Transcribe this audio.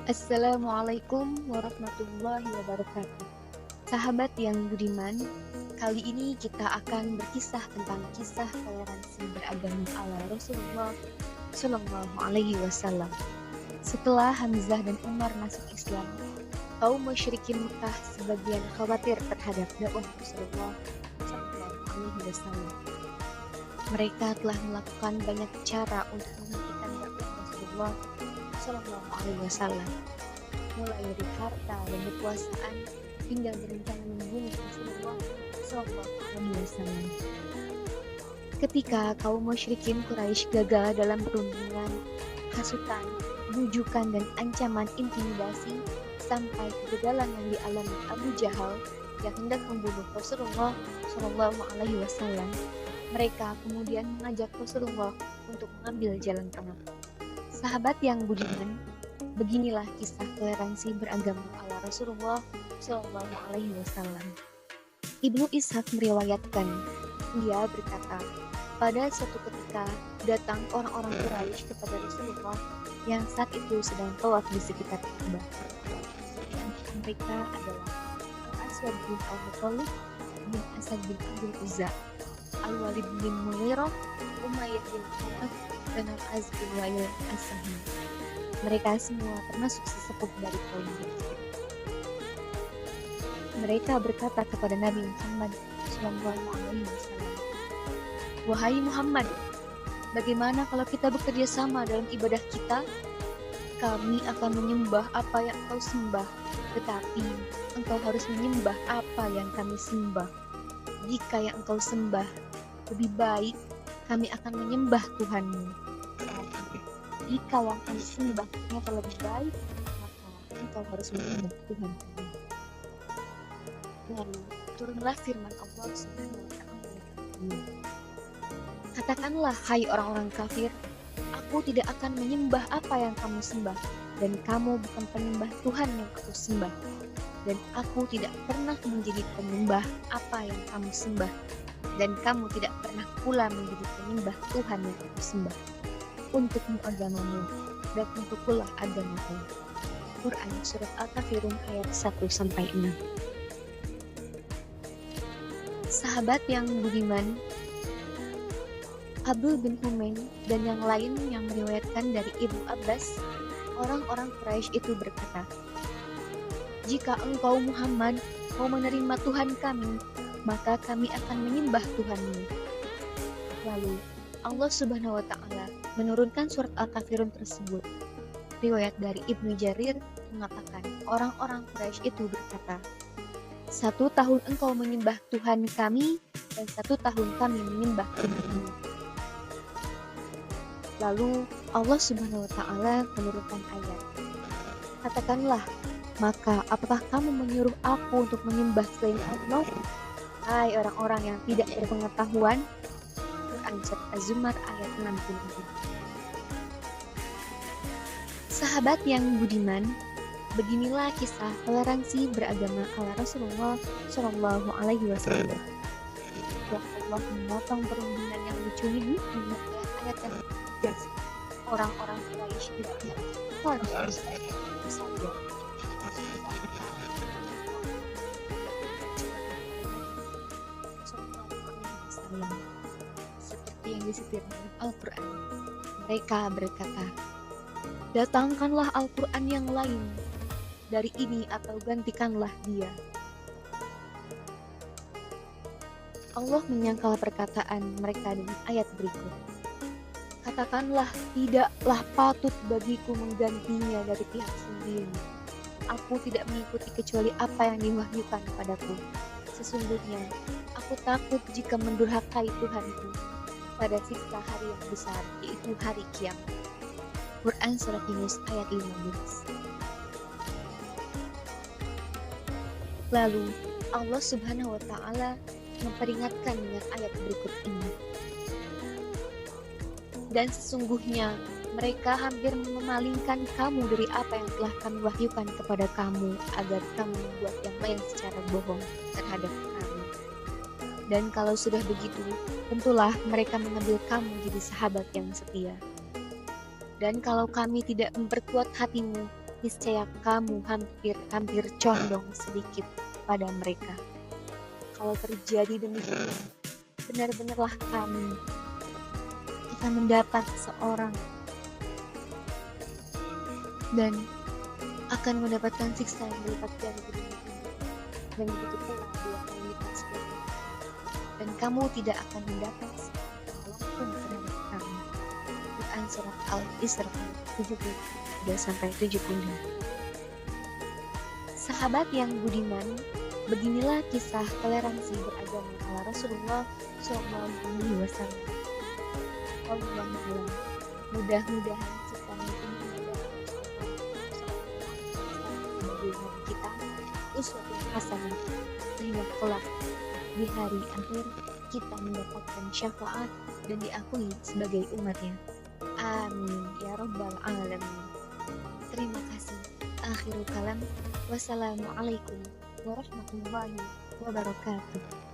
Assalamualaikum warahmatullahi wabarakatuh. Sahabat yang budiman, kali ini kita akan berkisah tentang kisah toleransi beragama ala Rasulullah Shallallahu Alaihi Wasallam. Setelah Hamzah dan Umar masuk Islam, kaum musyrikin Mekah sebagian khawatir terhadap dakwah Rasulullah Shallallahu Alaihi Wasallam. Mereka telah melakukan banyak cara untuk menghentikan dakwah Rasulullah Shallallahu Alaihi Wasallam, mulai dari harta dan kekuasaan hingga berencana membunuh Rasulullah Shallallahu Alaihi Wasallam. Ketika kaum musyrikin Quraisy gagal dalam perundingan, hasutan, bujukan dan ancaman intimidasi sampai kegagalan yang dialami Abu Jahal yang hendak membunuh Rasulullah Shallallahu Alaihi Wasallam, mereka kemudian mengajak Rasulullah untuk mengambil jalan tengah. Sahabat yang budiman, beginilah kisah toleransi beragama ala Rasulullah Shallallahu Alaihi Wasallam. Ibnu Ishaq meriwayatkan, dia berkata, pada suatu ketika datang orang-orang Quraisy kepada Rasulullah yang saat itu sedang tawaf di sekitar Ka'bah. Mereka adalah Al-Aswad bin Al-Muttalib bin Asad bin Abdul Uzza, Al-Walid bin Mughirah, Umayyah bin Khalaf, dan Al-Az bin Wa'il As-Sahmi. Mereka semua termasuk sesepuh dari kaum Quraisy. Mereka berkata kepada Nabi Muhammad Shallallahu Alaihi Wasallam, "Wahai Muhammad, bagaimana kalau kita bekerja sama dalam ibadah kita? Kami akan menyembah apa yang engkau sembah, tetapi engkau harus menyembah apa yang kami sembah. Jika yang engkau sembah lebih baik, kami akan menyembah Tuhanmu. Jika yang kami sembah ternyata lebih baik, maka engkau harus menyembah Tuhan kami." Lalu turunlah firman Allah Subhanahu wa Ta'ala. Katakanlah, hai orang-orang kafir, aku tidak akan menyembah apa yang kamu sembah, dan kamu bukan penyembah Tuhan yang aku sembah, dan aku tidak pernah menjadi penyembah apa yang kamu sembah, dan kamu tidak pernah pula menjadi penyembah Tuhan yang aku sembah. Untukmu agamamu, dan untukkulah agamaku. Quran Surat Al-Kafirun ayat 1-6. Sahabat yang budiman, Abdul bin Humain dan yang lain yang meriwayatkan dari Ibnu Abbas, orang-orang Quraisy itu berkata, "Jika engkau Muhammad mau menerima Tuhan kami, maka kami akan menyembah Tuhanmu." Lalu Allah Subhanahu wa Ta'ala menurunkan surat Al-Kafirun tersebut. Riwayat dari Ibnu Jarir mengatakan, orang-orang Quraisy itu berkata, 1 tahun engkau menyembah Tuhan kami, dan 1 tahun kami menyembah Tuhanmu. Lalu Allah Subhanahu wa Ta'ala menurunkan ayat, katakanlah, maka apakah kamu menyuruh aku untuk menyembah selain Allah? Hai orang-orang yang tidak berpengetahuan. Quran Surat Az-Zumar ayat 64. Sahabat yang budiman, beginilah kisah toleransi beragama ala Rasulullah Shallallahu Alaihi Wasallam. Allah memotong perundingan yang lucu ini dengan ayat yang tegas. Orang-orang Quraisy tidak harus saja. Seperti yang disebutkan dalam Al-Quran, mereka berkata, datangkanlah Al-Quran yang lain dari ini atau gantikanlah dia. Allah menyangkal perkataan mereka dengan ayat berikut. Katakanlah, tidaklah patut bagiku menggantinya dari pihak sendiri. Aku tidak mengikuti kecuali apa yang diwahyukan kepadaku. Sesungguhnya, aku takut jika mendurhakai Tuhanku pada siksa hari yang besar, yaitu hari kiamat. Quran Surat Yunus ayat 15. Lalu Allah Subhanahu wa Ta'ala memperingatkan dengan ayat berikut ini. Dan sesungguhnya mereka hampir memalingkan kamu dari apa yang telah kami wahyukan kepada kamu, agar kamu membuat yang lain secara bohong terhadap kami. Dan kalau sudah begitu, tentulah mereka mengambil kamu jadi sahabat yang setia. Dan kalau kami tidak memperkuat hatimu, niscaya kamu hampir condong sedikit pada mereka. Kalau terjadi demikian, benar-benarlah kami akan mendapat seorang dan akan mendapatkan siksa yang berlipat ganda di dunia ini. Dan begitu pula 2 kali lipat seperti itu. Dan kamu tidak akan mendapat walaupun terhadap kami. Quran Surat Al-Isra 73-75. Sahabat yang budiman, beginilah kisah toleransi beragama ala Rasulullah SAW. Allah bilang, mudah-mudahan kita sebagai nabi kita uswatun hasanah, sehingga kelak di hari akhir kita mendapatkan syafaat dan diakui sebagai umatnya. Amin ya rabbal alamin. Terima kasih. Akhirul kalam. Wassalamualaikum warahmatullahi wabarakatuh.